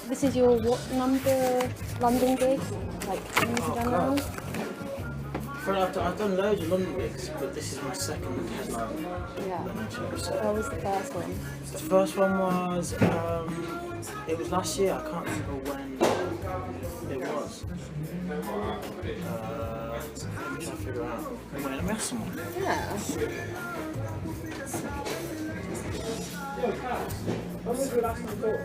this is your what number London gig? Like how many have you done now? I've done loads of London gigs, but this is my second headline London show. So. What was the first one? The first one was, it was last year, I can't remember when it was. Let me try to figure out. Wait, let me ask someone. Yeah. When was your last one called?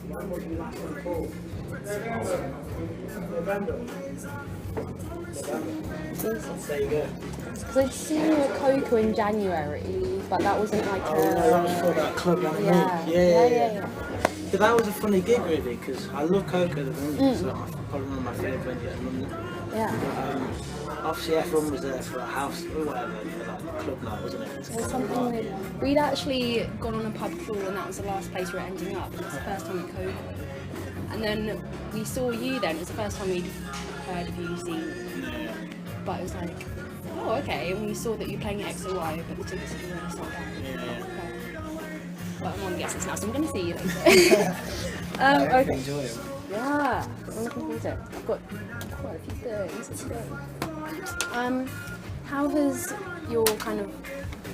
When was your last one called? November. There you go. Because I'd seen you at Coco in January, but that wasn't like Oh, no, that was for that club down the road. Yeah. But that was a funny gig really, because I love Coco, the venue, so probably one of my favourite venues in London. Yeah. Obviously everyone was there for a house or whatever, for like club night, wasn't it? There was something weird. We'd actually gone on a pub crawl and that was the last place we were ending up. It was the first time at Coco. And then we saw you then, it was the first time we'd heard of you, seen. Yeah. But it was like, oh okay, and we saw that you were playing at XOYO, but the tickets had already sold out. Yeah. But I'm on the essence now, so I'm going to see you later. Okay. Enjoy it. Yeah, I'm looking forward to it. I've got quite a few things. Let's go. How has your kind of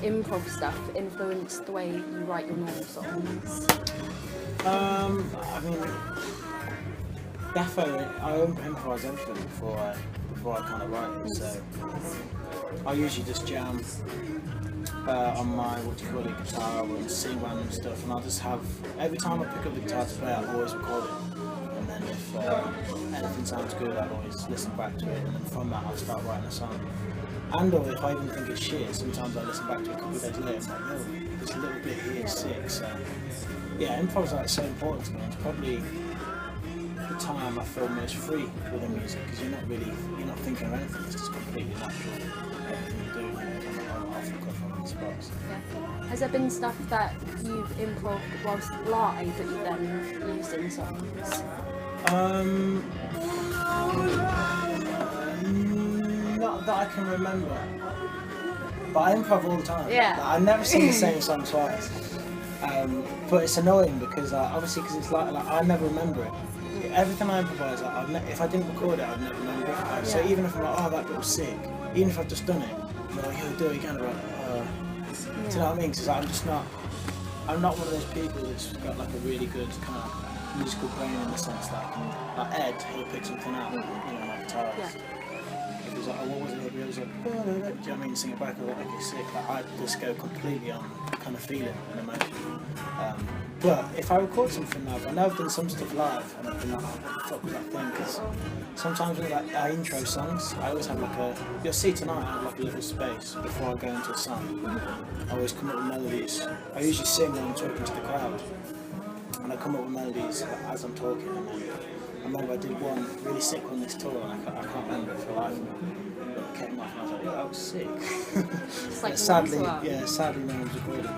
improv stuff influenced the way you write your normal songs? I mean, definitely, I improvise everything before I kind of write it. So I usually just jam on my guitar and sing random stuff, and I'll just have every time I pick up the guitar to play, I'll always record it. And then if anything sounds good, I'll always listen back to it, and then from that I'll start writing a song. And or if I even think it's shit, sometimes I listen back to it a couple of days later and I'm like, no, there's a little bit here sick. So yeah, improv is like so important to me. It's probably the time I feel most free with the music, because you're not thinking of anything, it's just completely natural. Everything you do, you know, off the cuff on these spots. Yeah. Has there been stuff that you've improv whilst live that you've then used in songs? Not that I can remember, but I improv all the time. Yeah. Like, I never sing the same song twice. But it's annoying because obviously because it's like I never remember it. Everything I improvise, if I didn't record it, I'd never remember it. So even if I'm like, oh, that bit was sick, even if I've just done it, I'm like, yo, do it again. I'm like, do you know what I mean? Because I'm not one of those people that's got like a really good kind of musical brain in the sense that like Ed, he'll pick something out, you know, like guitarist. Yeah. If he was like, oh, what was it? He was like, do you know what I mean? Sing it back, I was like, okay, sick. Like, I just go completely on kind of feeling and emotion. But if I record something live, I know I've done some stuff live and I've been like, oh, what the fuck was that thing? Because sometimes with like our intro songs, I always have like you'll see tonight I have like a little space before I go into a song. I always come up with melodies. I usually sing when I'm talking to the crowd. And I come up with melodies as I'm talking. And then I remember I did one really sick on this tour and I can't remember it for life. But it came off and I was like, yeah, that was sick. It's like sadly no one's recorded it.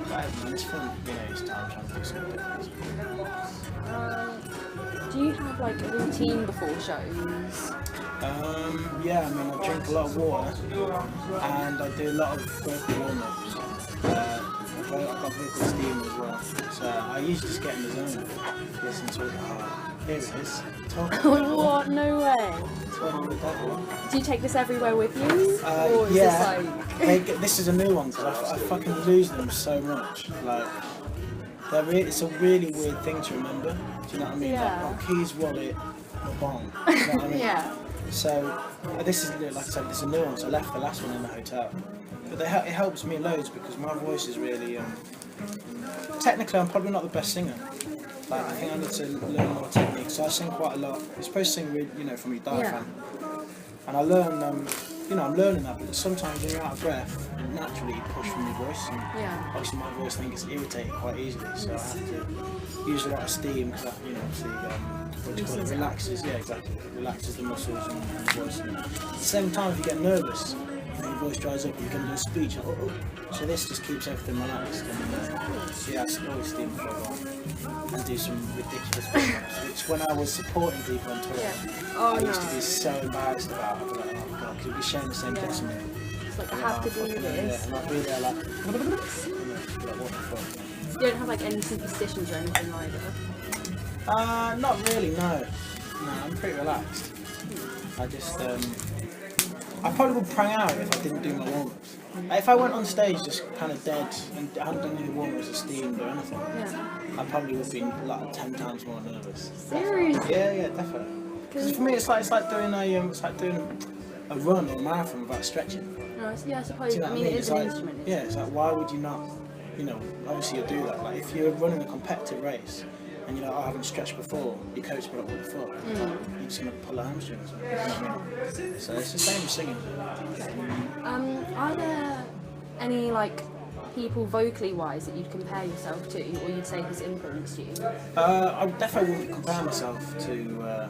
But it's fun, you know, it's time trying to do something different. Do you have like a routine before shows? Yeah, I mean I drink a lot of water and I do a lot of vocal warm-ups. I've got vocal steam as well, so I usually just get in the zone, listen to it. Here it is. What? No way. Do you take this everywhere with you? Or is this like... this is a new one because I fucking lose them so much. Like, it's a really weird thing to remember. Do you know what I mean? Yeah. Like, keys, wallet, my bong. Do you know what I mean? Yeah. So this is, like I said, it's a new one. So I left the last one in the hotel. But it helps me loads because my voice is really. Technically, I'm probably not the best singer. Like, I think I need to learn more technique. So I sing quite a lot. You're supposed to sing with, you know, from your diaphragm. Yeah. And I learn, I'm learning that. But sometimes when you're out of breath, naturally you push from your voice. And obviously my voice, I think, gets irritated quite easily. So I have to use a lot of steam because that, obviously, what do you call it? Relaxes. Yeah, exactly. Relaxes the muscles and the voice. And at the same time, if you get nervous, your voice dries up and you can do a speech. So this just keeps everything relaxed. And yeah, I always steam for a while and do some ridiculous warm-ups, which when I was supporting people on tour, I used to be so embarrassed about. I'd be like, oh god, could we share the same decimate? It's like, I have to do this. Yeah, and I'd be there like, what the fuck? You don't have like any superstitions or anything either? Not really, no. No, I'm pretty relaxed. I just, I probably would prang out if I didn't do my warm-ups. Like, if I went on stage just kind of dead and I hadn't done any warm-ups or steamed or anything, Yeah. I probably would be like 10 times more nervous. Seriously? Yeah, definitely. Because for me, it's like doing a run or a marathon without stretching. No, yeah, I suppose. Do you know I what mean, it is It's an like, instrument. yeah, it's like, why would you not, you know, obviously you'll do that. Like, if you're running a competitive race and you're like, I haven't stretched before, your coach will be like, what the fuck? You're just going to pull a hamstring or something. You know what I mean? So it's the same as singing. Are there any, like, people vocally wise that you'd compare yourself to, or you'd say has influenced you? I definitely wouldn't compare myself to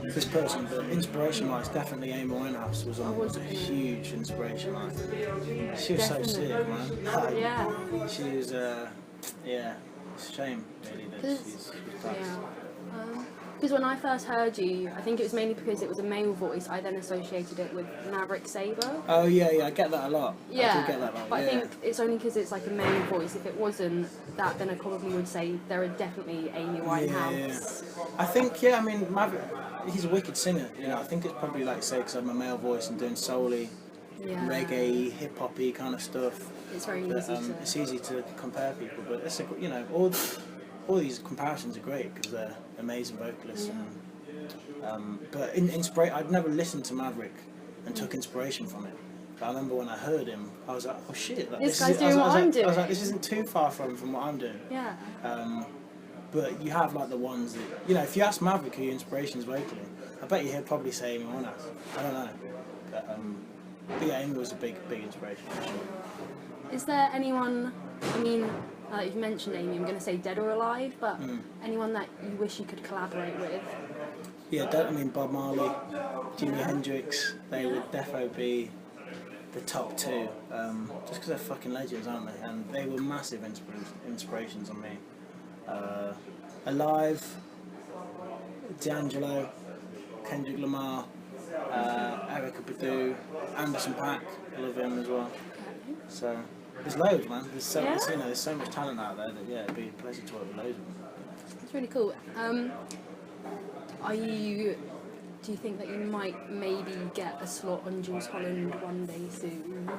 this person, but inspiration-wise, definitely Amy Winehouse was a huge inspiration. Like, she was so sick, man. Like, Yeah. she was, yeah, it's a shame, really, that she's passed. Yeah. Because when I first heard you, I think it was mainly because it was a male voice. I then associated it with Maverick Sabre. Oh yeah, I get that a lot. Yeah, I do get that a lot. but yeah. I think it's only because it's like a male voice. If it wasn't that, then I probably would say there are definitely Amy Winehouse. Yeah. I think, I mean, Maverick, he's a wicked singer. You know, I think it's probably like, say, because I'm a male voice and doing soul-y, reggae, hip-hoppy kind of stuff. It's very But, easy to... it's easy to compare people, but it's you know, all these comparisons are great because they're amazing vocalists. Yeah. And, but I'd never listened to Maverick and took inspiration from it. But I remember when I heard him, I was like, oh shit, like, this guy's doing what I'm doing. I was like, this isn't too far from what I'm doing. Yeah. But you have like the ones that, you know, if you ask Maverick who your inspirations vocally, I bet you he'll probably say Amy Winehouse. I don't know. But yeah, Amy was a big inspiration for sure. Is there anyone, I mean, you've mentioned Amy, I'm going to say dead or alive, but anyone that you wish you could collaborate with? Yeah, I mean, Bob Marley, Jimi Hendrix, they would definitely be the top two, just because they're fucking legends, aren't they? And they were massive inspirations on me. Alive, D'Angelo, Kendrick Lamar, Erykah Badu, Anderson .Paak, I love him as well. So there's loads, man. There's so much talent out there that it'd be a pleasure to work with loads of them. It's really cool. Do you think that you might maybe get a slot on Jules Holland one day soon?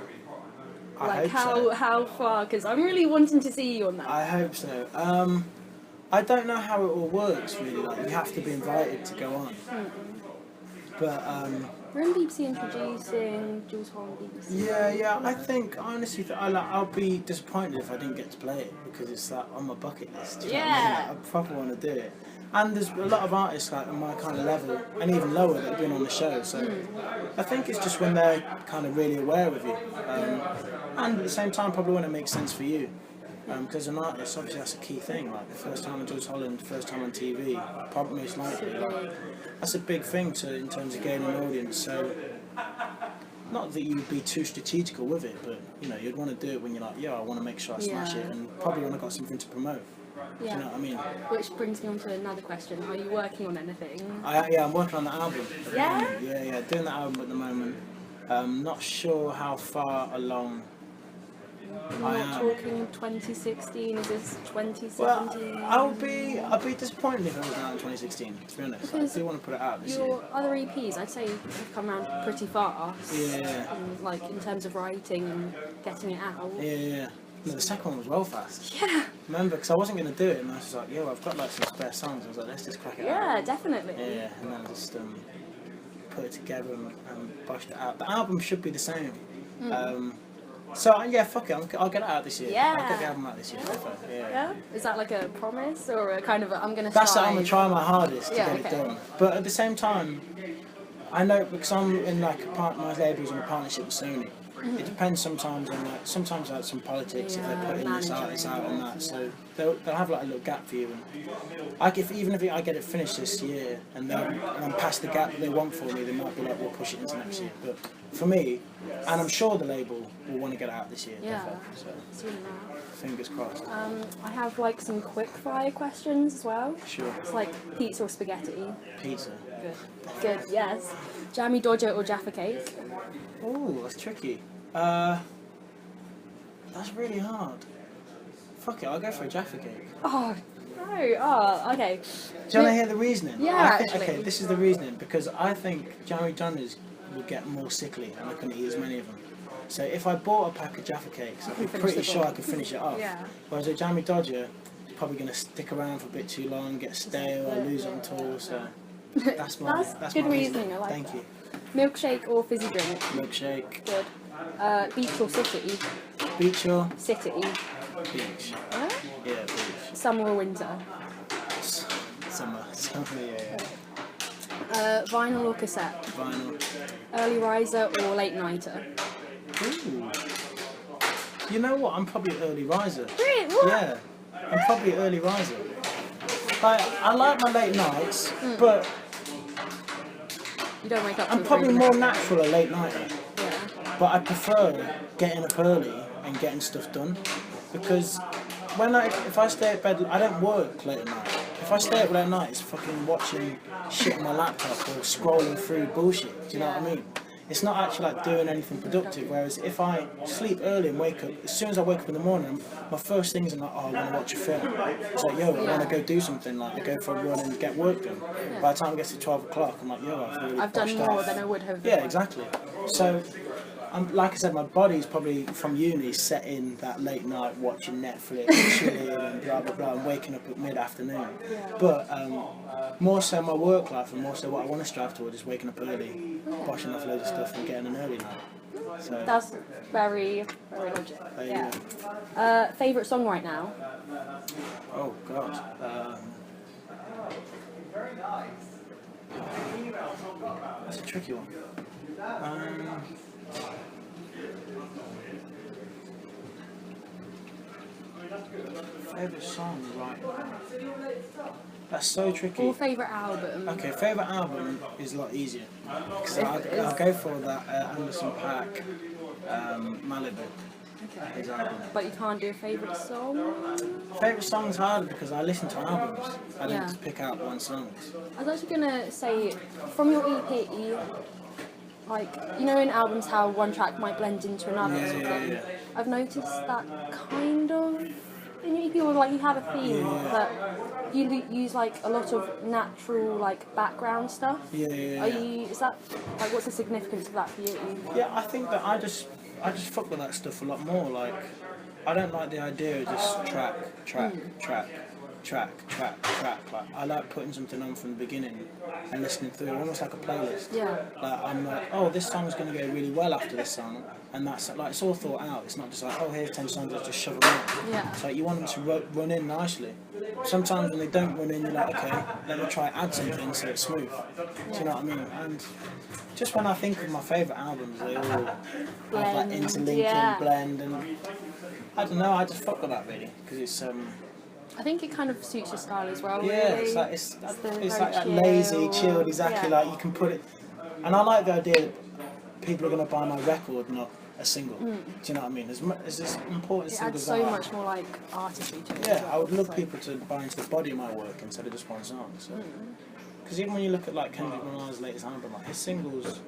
I hope so. How far? Because I'm really wanting to see you on that. I hope so. I don't know how it all works really. Like, you have to be invited to go on. But we're in BBC introducing Jules Holland BBC. Yeah. I think honestly, I'll be disappointed if I didn't get to play it because it's like on my bucket list. Do you know what I mean? Like, I probably want to do it. And there's a lot of artists like on my kind of level and even lower that have been on the show. So I think it's just when they're kind of really aware of you, and at the same time probably when it makes sense for you. Because an artist, obviously that's a key thing, like the first time on Jules Holland, first time on TV, probably most likely, like, that's a big thing in terms of gaining an audience, so not that you would be too strategical with it, but you know, you'd want to do it when you're like, I want to make sure I smash it, and probably when I've got something to promote. Do you know what I mean? Which brings me on to another question, are you working on anything? I'm working on the album. Yeah? Yeah, doing the album at the moment. Not sure how far along I'm not talking 2016, is this 2017? Well, I'll be disappointed if it was out in 2016, to be honest. I do want to put it out this year. Your other EPs, I'd say, have come around pretty fast. Yeah. Like, in terms of writing and getting it out. Yeah. No, the second one was well fast. Yeah. Remember, because I wasn't going to do it, and I was like, I've got like some spare songs. I was like, let's just crack it out. Yeah, definitely. Yeah, and then just put it together and bushed it out. The album should be the same. So yeah, fuck it, I'll get it out this year. Yeah. I'll get the album out this year. Yeah. Is that like a promise or a kind of I'm gonna That's try? it, I'm gonna try my hardest to get it done. But at the same time, I know because I'm in like my label's in a partnership with Sony. It depends sometimes on sometimes like some politics if they're putting this artist out and that. So they'll have like a little gap for you. And even if I get it finished this year and then past the gap that they want for me, they might be like, we'll push it into next year. But for me, and I'm sure the label will want to get it out this year. Yeah. So fingers crossed. I have like some quick fire questions as well. Sure. It's like pizza or spaghetti. Pizza. Good. Yes. Jammy Dodger or Jaffa Cake? Oh, that's tricky. That's really hard. Fuck it, I'll go for a Jaffa cake. Oh, no. Oh, okay. Do you want to hear the reasoning? Yeah, Okay, actually. this is the reasoning, because I think Jammy Johnny's would get more sickly and I couldn't eat as many of them. So if I bought a pack of Jaffa cakes, I'd be pretty sure I could finish it off. Yeah. Whereas a Jammy Dodger is probably going to stick around for a bit too long, get stale, or lose on tour. So that's my That's good my reasoning, I like Thank that. you. Milkshake or fizzy drink? Milkshake. Good. Beach or city? Beach or City. beach? Huh? Yeah, beach. Summer or winter? Summer. Yeah. Vinyl or cassette? Vinyl. Early riser or late nighter? Ooh. You know what? I'm probably an early riser. Really? What? Yeah, I'm probably an early riser. Like, I like my late nights, but You don't wake up I'm till probably 3 more minutes. natural a late nighter. Yeah. But I prefer getting up early and getting stuff done, because if I stay at bed, I don't work late at night. If I stay up late at night, it's fucking watching shit on my laptop or scrolling through bullshit. Do you know what I mean? It's not actually like doing anything productive. Whereas if I sleep early and wake up, as soon as I wake up in the morning, my first thing is like, oh, I want to watch a film. It's like, yo, I want to go do something. Like, I go for a run and get work done. By the time it gets to 12 o'clock, I'm like, yo, I've done more than I would have. Yeah, exactly. So, like I said, my body's probably from uni set in that late night watching Netflix, chilling and blah blah blah, and waking up at mid-afternoon. But more so my work life and more so what I want to strive towards is waking up early, washing off loads of stuff and getting an early night. So That's very, very legit. there you Yeah. Favourite song right now? Oh God. That's a tricky one. Favourite song right now? That's so tricky. Or favourite album? Okay, favourite album is a lot easier, because I'll go for that Anderson .Paak Malibu. His album. But you can't do a favourite song? Favourite song's hard because I listen to albums. I don't Yeah. just pick out one song. I was actually gonna say, from your EP, like, you know in albums how one track might blend into another or something? Yeah. I've noticed that kind of in your EP, or like you have a theme that you use like a lot of natural like background stuff. Yeah. Is that, like, what's the significance of that for you? Yeah, I think that I just fuck with that stuff a lot more. Like, I don't like the idea of just track. Like, I like putting something on from the beginning and listening through, almost like a playlist. Yeah. Like, I'm like, oh, this song's going to go really well after this song, and that's like, it's all thought out. It's not just like, oh, here's 10 songs, let's just shove them in. Yeah. It's like you want them to run in nicely. Sometimes when they don't run in, you're like, okay, let me try add something so it's smooth. Do you know what I mean? And just when I think of my favourite albums, they all have that Blend, interlinking blend, and I don't know, I just fuck with that really, because it's I think it kind of suits your style as well. yeah, really. it's like very that lazy, chill, chilled, exactly. yeah. Like you can put it, and I like the idea that people are going to buy my record, not a single. Do you know what I mean? As this important It singles adds so are, much more like artistry to it. as yeah, well. I would love It's people to buy into the body of my work instead of just one song. So, because even when you look at like Kendrick Lamar's latest album, like his singles,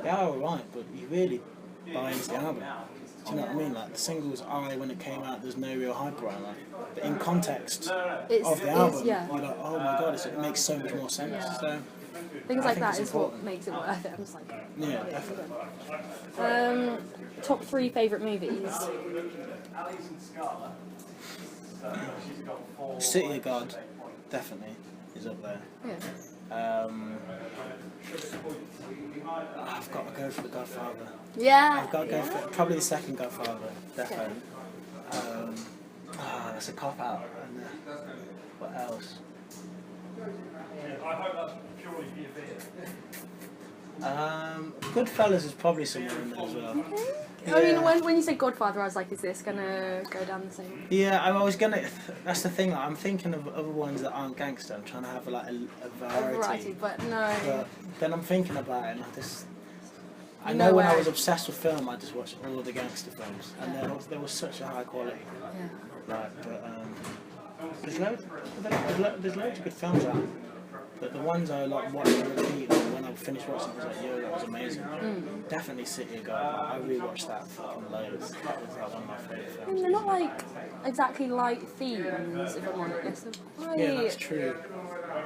they are alright, but you really buy into the album. Do you know what I mean? Like the singles, when it came out, there's no real hype around that. But in context of the album, yeah. you're like, oh my god, it makes so much more sense. Yeah. So Things I like think that it's is what important. makes it worth it. I'm just like, Yeah, definitely. top 3 favourite movies. City of God, definitely, is up there. Yeah. I've got to go for The Godfather. Yeah. I've got to go for probably the second Godfather, definitely. That's a cop out. And what else? Goodfellas is probably somewhere in there as well. I mean, when you say Godfather, I was like, is this gonna go down the same? Yeah, I was gonna. That's the thing. Like, I'm thinking of other ones that aren't gangster. I'm trying to have like a variety. But no. But then I'm thinking about it, and I You know know when I where- was obsessed with film, I just watched all the gangster films, and there was such a high quality. Yeah. Like, but there's loads of good films out. But the ones I like watched and repeat, when I finished watching, I was like, yo, that was amazing. Definitely City of God. I rewatched that fucking loads. That was like one of my favourite films. And they're not like exactly like themes, if I'm honest. Yeah, that's true.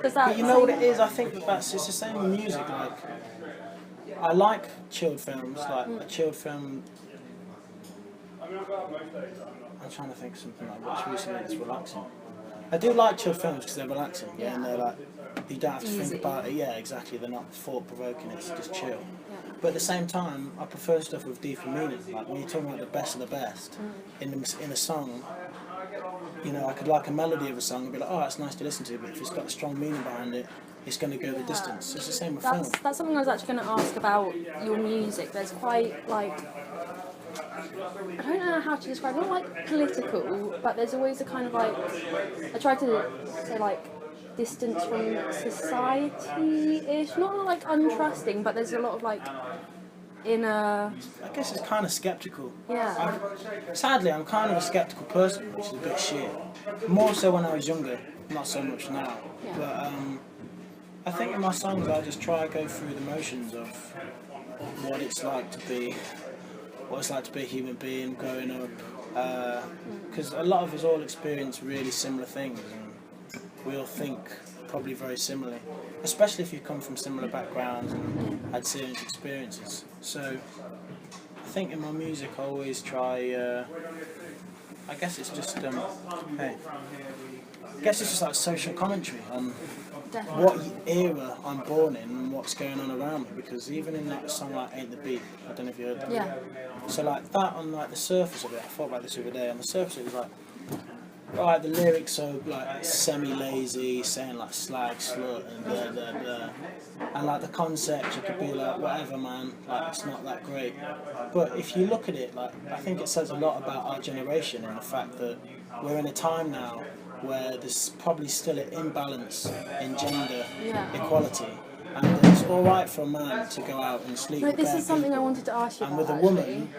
Does that But you know what it is? I think it's the same with music. Like, I like chilled films. Like a chilled film. I'm trying to think of something like what's recently that's relaxing. I do like chilled films because they're relaxing. Yeah, and they're like you don't have to think about it. Yeah, exactly. They're not thought provoking. It's just chill. Yeah. But at the same time, I prefer stuff with deeper meaning. Like when you're talking about the best of the best in a song. You know, I could like a melody of a song and be like, oh, that's nice to listen to, but if it's got a strong meaning behind it, it's going to go the distance. It's the same with film. That's something I was actually going to ask about your music. There's quite, like, I don't know how to describe it, not like political, but there's always a kind of like, I try to say like, distance from society-ish, not like untrusting, but there's a lot of like, inner... I guess it's kind of sceptical. Yeah. Sadly, I'm kind of a sceptical person, which is a bit shit. More so when I was younger, not so much now. Yeah. But I think in my songs I just try to go through the motions of what it's like to be a human being growing up. Because a lot of us all experience really similar things, and we all think probably very similarly, especially if you come from similar backgrounds and had serious experiences. So I think in my music I always try, I guess it's just, like social commentary on what era I'm born in and what's going on around me, because even in like a song like Ain't the Beat, I don't know if you heard that. Yeah. So like that on like the surface of it, I thought about this the other day, on the surface it was like, right, the lyrics are like semi-lazy, saying like slag, slut, and blah blah blah, and like the concept, you could be like, whatever man, like it's not that great. But if you look at it, like I think it says a lot about our generation and the fact that we're in a time now where there's probably still an imbalance in gender equality, and it's all right for a man to go out and sleep with this bare is something people, I wanted to ask you and about, with a woman,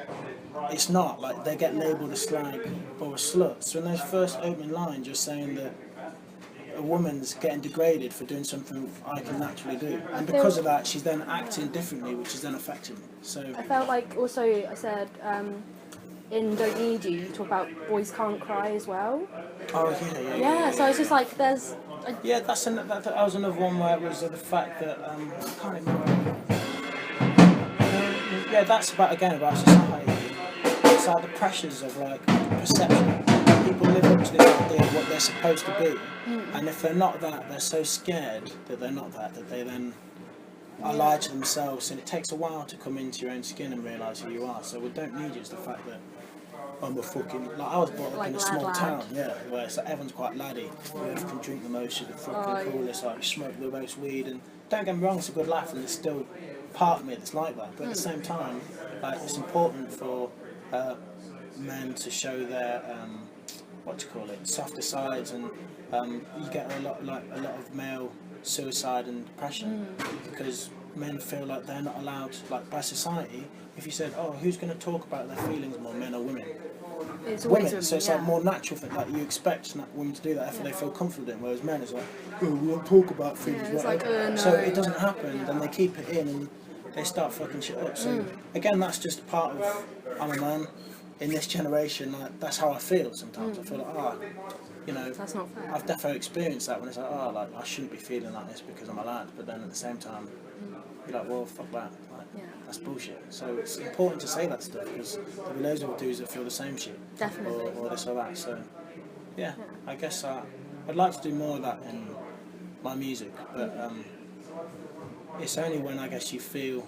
it's not. Like they get labelled a slag or a slut. So in those first opening lines, you're saying that a woman's getting degraded for doing something I can naturally do, and because of that, she's then acting differently, which is then affecting me. So I felt like also I said in Don't Need You, you talk about boys can't cry as well. oh yeah. Yeah, so it's just like there's. Yeah, that was another one where it was the fact that I can't remember. Yeah, that's about society. It's like the pressures of like perception. People live up to this idea of what they're supposed to be, and if they're not that, they're so scared that they're not that they then are lied to themselves, and it takes a while to come into your own skin and realise who you are. So we don't need you is the fact that I'm a fucking, like I was brought up like in a small town, where it's like everyone's quite laddie. You can drink the most, you're the fucking coolest, like smoke the most weed, and don't get me wrong, it's a good laugh, and there's still part of me that's like that. But at the same time, like it's important for men to show their softer sides, and you get a lot of male suicide and depression because men feel like they're not allowed, like by society. If you said, oh, who's going to talk about their feelings more, men or women? It's Women, so it's like more natural thing, like you expect women to do that if they feel confident, whereas men is like, oh, we don't talk about feelings, it's like, no. So it doesn't happen, then they keep it in and they start fucking shit up. So again, that's just part of, I'm a man in this generation, like that's how I feel sometimes. I feel like, you know, that's not fair. I've definitely experienced that when it's like, like I shouldn't be feeling like this because I'm a lad, but then at the same time, you're like, well, fuck that. That's bullshit. So it's important to say that stuff because there'll be loads of dudes that feel the same shit. Definitely. Or this or that. So, yeah. I guess I'd like to do more of that in my music, but it's only when I guess you feel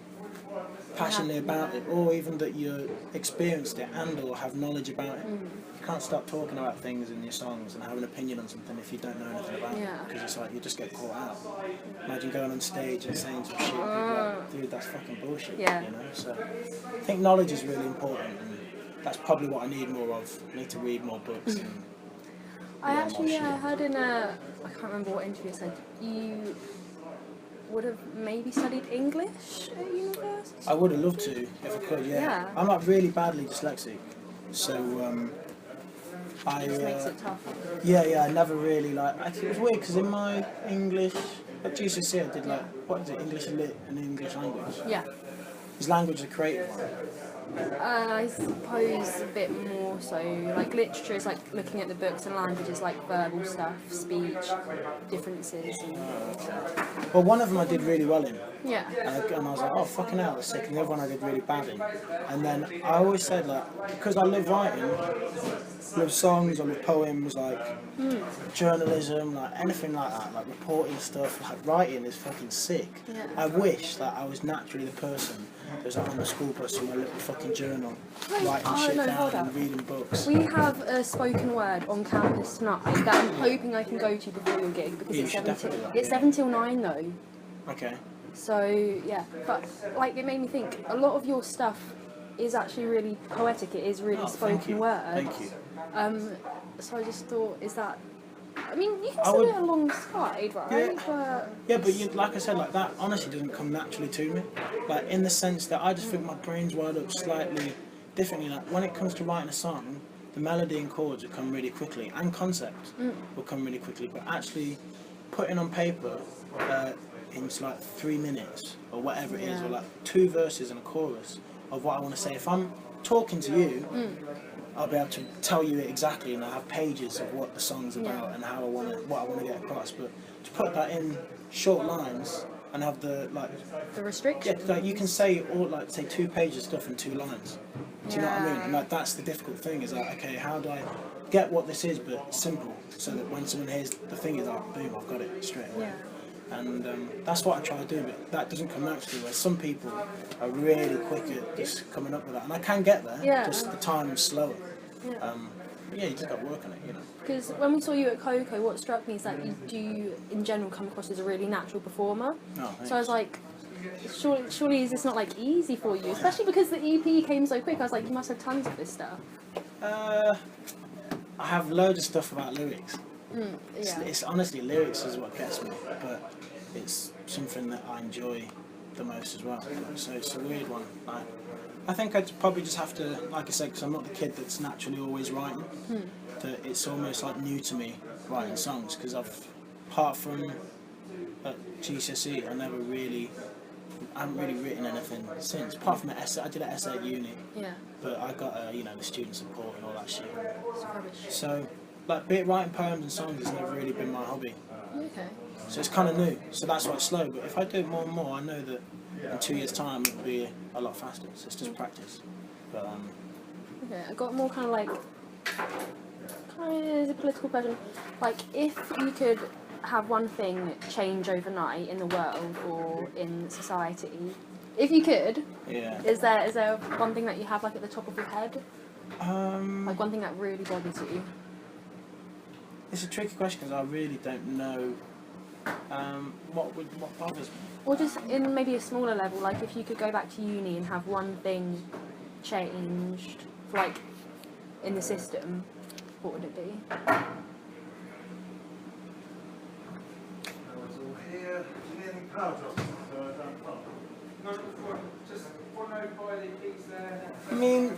passionately about it, or even that you experienced it and or have knowledge about it. You can't start talking about things in your songs and have an opinion on something if you don't know anything about it, because it's like you just get caught out. Imagine going on stage and saying some shit, people are like, dude, that's fucking bullshit. You know. So I think knowledge is really important, and that's probably what I need more of. I need to read more books. And I actually heard in I can't remember what interview it said, you would have maybe studied English at university? I would have loved to, if I could, yeah. I'm like really badly dyslexic, so I... It makes it tough. Yeah, I never really it was weird because in my English, at GCSE I did English lit and English language. Yeah. His language is a creative one. I suppose a bit more so. Like literature is like looking at the books, and language is like verbal stuff, speech, differences. Well, one of them I did really well in. Yeah. And I was like, oh, fucking hell, that's sick. And the other one I did really bad in. And then I always said, like, because I love writing, I love songs, I love poems, like journalism, like anything like that, like reporting stuff, like writing is fucking sick. Yeah. I wish that I was naturally the person that was like on the school bus with my little fucking journal, writing shit down and reading books. We have a spoken word on campus tonight that I'm hoping I can go to before your gig because it's 7 till 9 though. Okay. So yeah, but like it made me think a lot of your stuff is actually really poetic. It is really spoken word. Thank you. So I just thought, is that? I mean, you can still do it alongside, right? Yeah, but you, like I said, like that honestly doesn't come naturally to me. Like in the sense that I just think my brain's wired up slightly differently. Like when it comes to writing a song, the melody and chords will come really quickly, and concept will come really quickly. But actually putting on paper in like 3 minutes or whatever it is, or like 2 verses and a chorus of what I want to say. If I'm talking to you, I'll be able to tell you it exactly, and I have pages of what the song's about and how what I want to get across. But to put that in short lines and have the restriction. Yeah, like you can say say 2 pages of stuff in 2 lines. Do you know what I mean? And like that's the difficult thing is like, okay, how do I get what this is but simple, so that when someone hears the thing is like, boom, I've got it straight away. And that's what I try to do, but that doesn't come naturally, where some people are really quick at just coming up with that. And I can get there, just the time's slower. You just got to work on it, you know. Because when we saw you at Coco, what struck me is that you do, in general, come across as a really natural performer. Oh, so I was like, surely is this not like easy for you? Especially because the EP came so quick. I was like, you must have tons of this stuff. I have loads of stuff about lyrics. It's honestly, lyrics is what gets me, but it's something that I enjoy the most as well. So it's a weird one. I think I'd probably just have to, like I said, because I'm not the kid that's naturally always writing, that it's almost like new to me writing songs, because apart from at GCSE, I haven't really written anything since, apart from an essay. I did an essay at uni, but I got the student support and all that shit. So be it writing poems and songs has never really been my hobby. Okay. So it's kind of new, so that's why it's slow. But if I do it more and more, I know that in 2 years' time it'll be a lot faster. So it's just practice. But okay, I got more kind of a political question. Like, if you could have one thing change overnight in the world or in society, if you could, is there one thing that you have at the top of your head? Like one thing that really bothers you? It's a tricky question because I really don't know what bothers me. Or just in maybe a smaller level, like if you could go back to uni and have one thing changed, in the system, what would it be? I mean,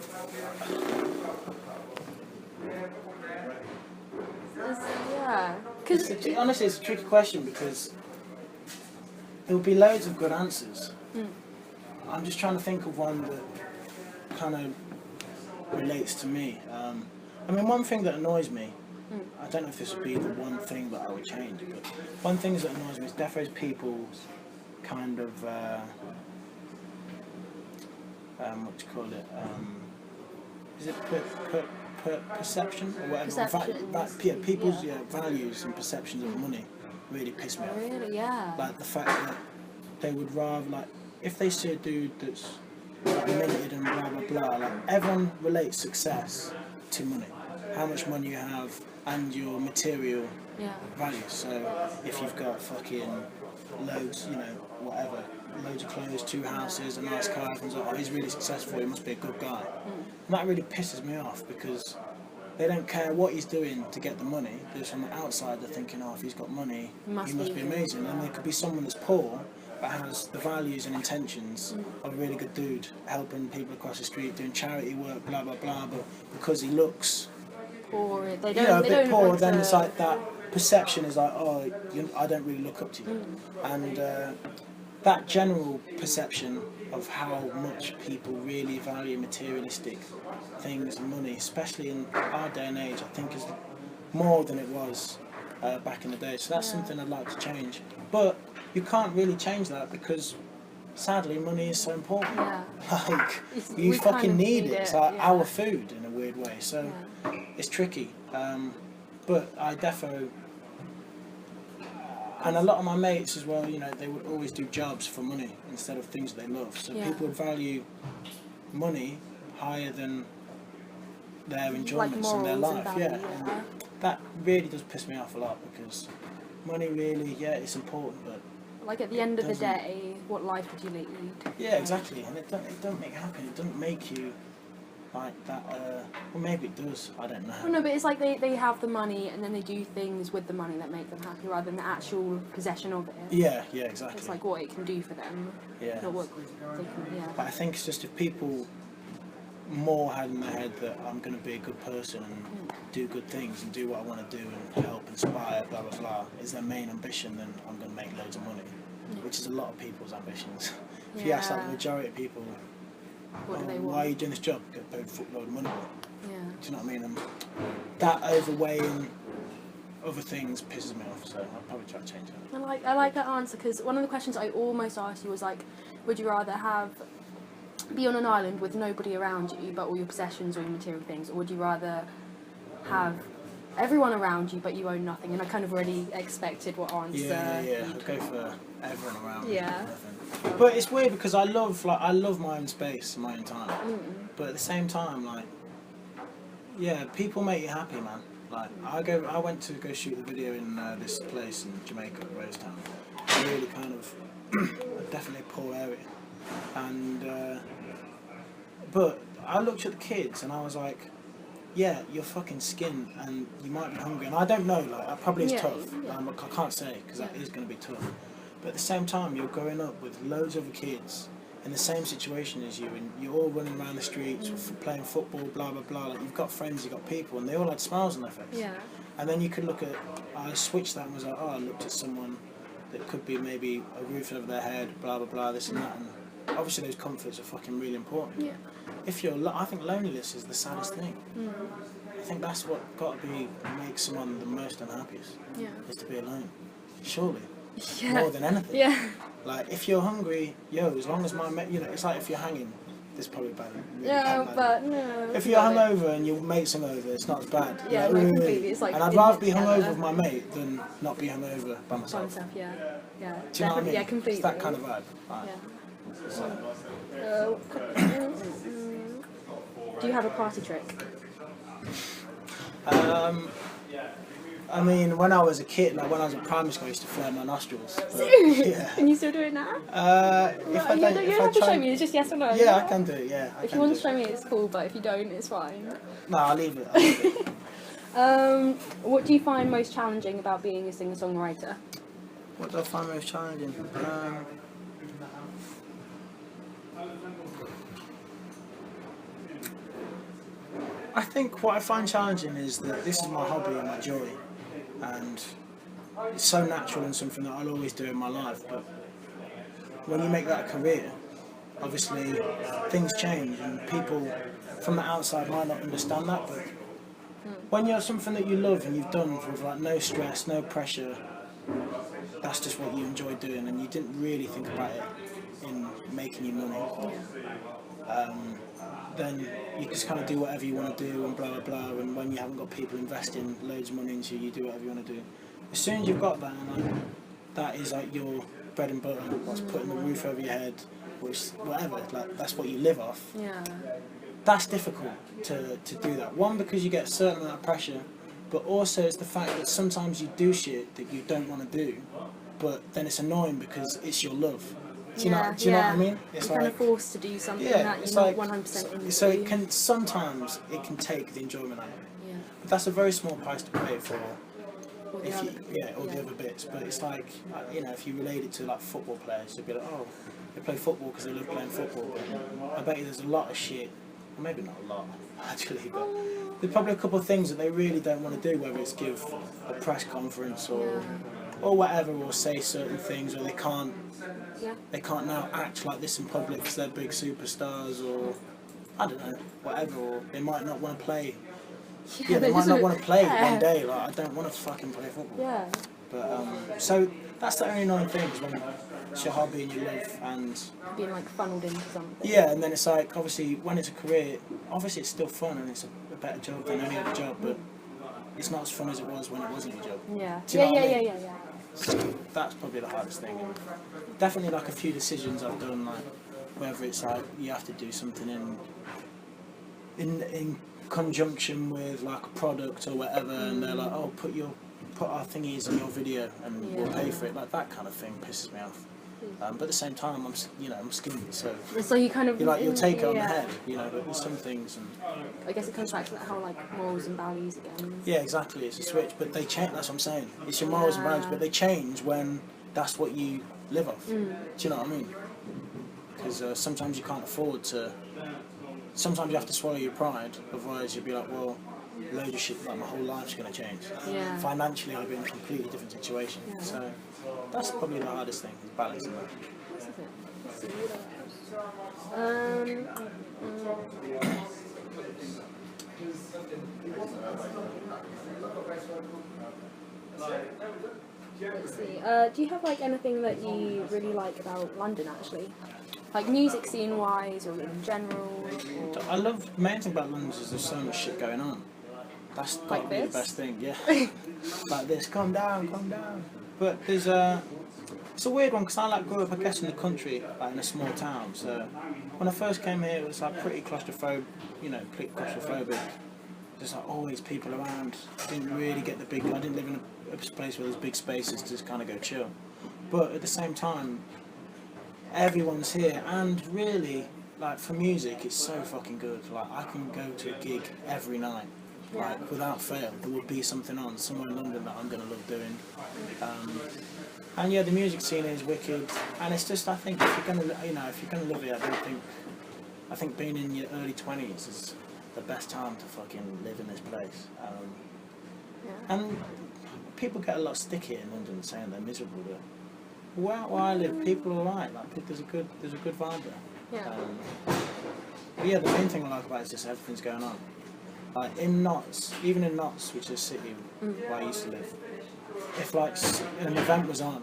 because honestly, it's a tricky question because there will be loads of good answers. I'm just trying to think of one that kind of relates to me. I mean, one thing that annoys me, I don't know if this would be the one thing that I would change, but one thing that annoys me is definitely people's kind of, what do you call it? Is it perception or whatever? People's values and perceptions of money really piss me off. Really, yeah. Like the fact that they would rather, if they see a dude that's minted and blah blah blah, everyone relates success to money, how much money you have and your material values. So if you've got fucking loads, whatever, loads of clothes, 2 houses, a nice car, everyone's like, oh, he's really successful, he must be a good guy. And that really pisses me off because they don't care what he's doing to get the money. There's from the outside, they're thinking, oh, if he's got money, he must be amazing. And there could be someone that's poor but has the values and intentions of a really good dude, helping people across the street, doing charity work, blah blah blah. But because he looks poor, a bit poor, then it's like that perception is like, oh, I don't really look up to you. And that general perception of how much people really value materialistic things and money, especially in our day and age, I think is more than it was back in the day. So that's something I'd like to change. But you can't really change that because sadly money is so important. Yeah. Like, We you fucking kind of need need it. It's it, like yeah. our food in a weird way. So it's tricky. But I defo, and a lot of my mates as well, you know, they would always do jobs for money instead of things that they love. So people would value money higher than their enjoyments and their life. And that really does piss me off a lot because money really, it's important, but like at the end of the day, what life would you lead? Yeah, exactly, and it don't make you happy. It doesn't make you like that. Well, maybe it does. I don't know. Well, no, but it's like they have the money and then they do things with the money that make them happy rather than the actual possession of it. Yeah, exactly. It's like what it can do for them. Yeah. Not what they can. But I think it's just if people more had in their head that I'm going to be a good person and do good things and do what I want to do and help, inspire, blah blah blah, is their main ambition, then I'm going to make loads of money, which is a lot of people's ambitions. If you ask like the majority of people, what do they want? Why are you doing this job? Get paid a footload of money. Yeah. Do you know what I mean? And that overweighing other things pisses me off, so I'll probably try to change that. I like that answer because one of the questions I almost asked you was like, would you rather be on an island with nobody around you but all your possessions or your material things, or would you rather have everyone around you but you own nothing? And I kind of already expected what answer. Yeah. I'd go for everyone around me. Yeah. But it's weird because I love my own space and my own time. But at the same time, like, people make you happy, man. Like I went to go shoot the video in this place in Jamaica, Rosetown. Really kind of definitely a poor area. And but I looked at the kids and I was like, yeah, you're fucking skinned and you might be hungry. And I don't know, like, that probably is tough. I can't say because that is going to be tough. But at the same time, you're growing up with loads of other kids in the same situation as you, and you're all running around the streets, playing football, blah blah blah. Like, you've got friends, you've got people, and they all had smiles on their face. Yeah. And then you could look at, I switched that and was like, I looked at someone that could be maybe a roof over their head, blah blah blah, this and that. And obviously, those comforts are fucking really important. Yeah. I think loneliness is the saddest thing. I think that's what got to make someone the most unhappiest. Yeah. Is to be alone. Surely. Yeah. More than anything. Yeah. Like, if you're hungry, as long as it's like if you're hanging, this is probably bad. No. If you're hungover and your mate's hungover, it's not as bad. Yeah, like, completely. It's like, and I'd rather be hungover with my mate than not be hungover by myself. Yeah. Do you know what I mean? Yeah, completely. It's that kind of vibe. Do you have a party trick? I mean, when I was a kid, like when I was in primary school, I used to flare my nostrils. Seriously? Yeah. Can you still do it now? You don't have to show me, it's just yes or no. Yeah, I can do it, yeah. If you want to show me, it's cool, but if you don't, it's fine. No, I'll leave it. What do you find most challenging about being a singer-songwriter? What do I find most challenging? I think what I find challenging is that this is my hobby and my joy, and it's so natural and something that I'll always do in my life. But when you make that a career, obviously things change and people from the outside might not understand that. But when you're something that you love and you've done with like no stress, no pressure, that's just what you enjoy doing, and you didn't really think about it in making you money. Then you just kind of do whatever you want to do and blah blah blah, and when you haven't got people investing loads of money into you, you do whatever you want to do. As soon as you've got that, and like, that is like your bread and butter, what's putting the roof over your head, which whatever, like that's what you live off. Yeah. That's difficult to do that. One, because you get a certain amount of pressure, but also it's the fact that sometimes you do shit that you don't want to do, but then it's annoying because it's your love. Do you know what I mean? It's you're kind of forced to do something that you're not 100% into. So it can sometimes take the enjoyment out of it. Yeah. But that's a very small price to pay for All the other bits. But it's like, if you relate it to like football players, you'd be like, oh, they play football because they love playing football. But I bet you there's a lot of shit maybe not a lot actually, but there's probably a couple of things that they really don't want to do, whether it's give a press conference or whatever, or say certain things, or they can't now act like this in public because they're big superstars, or I don't know, whatever, or they might not want to play. Yeah, they might not want to play one day. Like, I don't want to fucking play football. Yeah. But so that's the only annoying thing, is when it's your hobby and you live and being like funneled into something. yeah, and then it's like, obviously when it's a career, obviously it's still fun and it's a better job than any other job, but it's not as fun as it was when it wasn't your job. Yeah. Do you know what I mean? Yeah. So that's probably the hardest thing. And definitely like a few decisions I've done, like whether it's like you have to do something in conjunction with like a product or whatever, and they're like, oh, put our thingies in your video and we'll pay for it. Like that kind of thing pisses me off. But at the same time, I'm skinny, so you kind of you'll take it on the head, but there's some things. And I guess it comes back to that whole like morals and values again. yeah, exactly. It's a switch, but they change. That's what I'm saying. It's your morals and values, but they change when that's what you live off. Do you know what I mean? Because sometimes you can't afford to. Sometimes you have to swallow your pride, otherwise you'll be like, well, load of shit, like my whole life's going to change. Yeah. Financially, I'll be in a completely different situation. Yeah. So that's probably the hardest thing, is balancing that. Let's see what Let's see. Do you have like anything that you really like about London, actually? Like music scene wise, or in general? Or... I love, the main thing about London is there's so much shit going on. That's got to be the best thing, yeah. Like this, calm down. But there's it's a weird one, because I like grew up, I guess, in the country, like in a small town. So when I first came here, it was like pretty claustrophobic, There's like always people around. I didn't really get I didn't live in a place where there's big spaces to just kind of go chill. But at the same time, everyone's here, and really, like for music, it's so fucking good. Like I can go to a gig every night, like without fail. There will be something on somewhere in London that I'm gonna love doing. And yeah, the music scene is wicked, and it's just, I think if you're gonna live here, I think being in your early 20s is the best time to fucking live in this place. And people get a lot sticky in London saying they're miserable, but where I live, people are alright. Like there's a good vibe there. Yeah. But yeah, the main thing I like about it is just everything's going on. Like in Notts, even in Notts, which is a city where I used to live, if like an event was on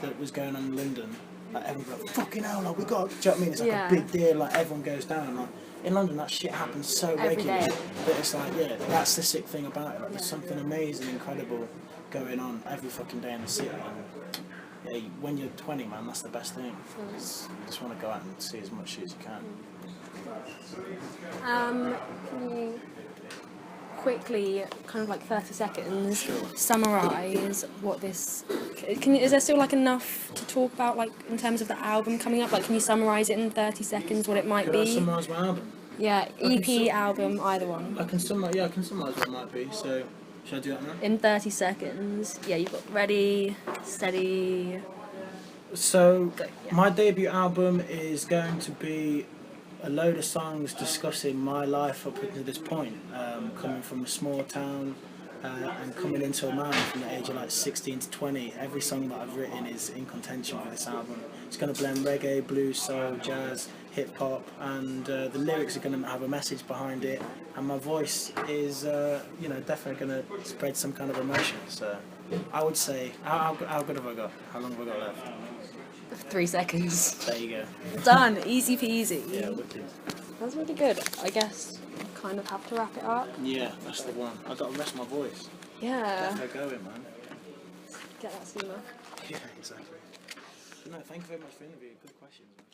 that was going on in London, like everyone would be like, fucking hell, like we got, do you know what I mean? It's like a big deal, like everyone goes down. Like in London, that shit happens so regularly that it's like, yeah, that's the sick thing about it. Like there's something amazing, incredible going on every fucking day in the city. And yeah, when you're 20, man, that's the best thing. You just want to go out and see as much as you can. Can you quickly, kind of like 30 seconds, summarise what this... is there still like enough to talk about, like in terms of the album coming up? Like, can you summarise it in 30 seconds what it might be? Can I summarise my album? Yeah, EP, album, either one. I can summarise what it might be, so should I do that now? In 30 seconds. Yeah, you've got ready, steady... So, my debut album is going to be a load of songs discussing my life up until this point, coming from a small town and coming into a man from the age of like 16 to 20. Every song that I've written is in contention for this album. It's going to blend reggae, blues, soul, jazz, hip hop, and the lyrics are going to have a message behind it, and my voice is definitely going to spread some kind of emotion. So I would say, how good have I got? How long have I got left? 3 seconds. There you go. Done. Easy peasy. Yeah, wicked. That's really good. I guess I kind of have to wrap it up. Yeah, that's the one. I've got to rest my voice. Yeah. Definitely going, man. Get that steamer. Yeah, exactly. No, thank you very much for the interview. Good questions, man.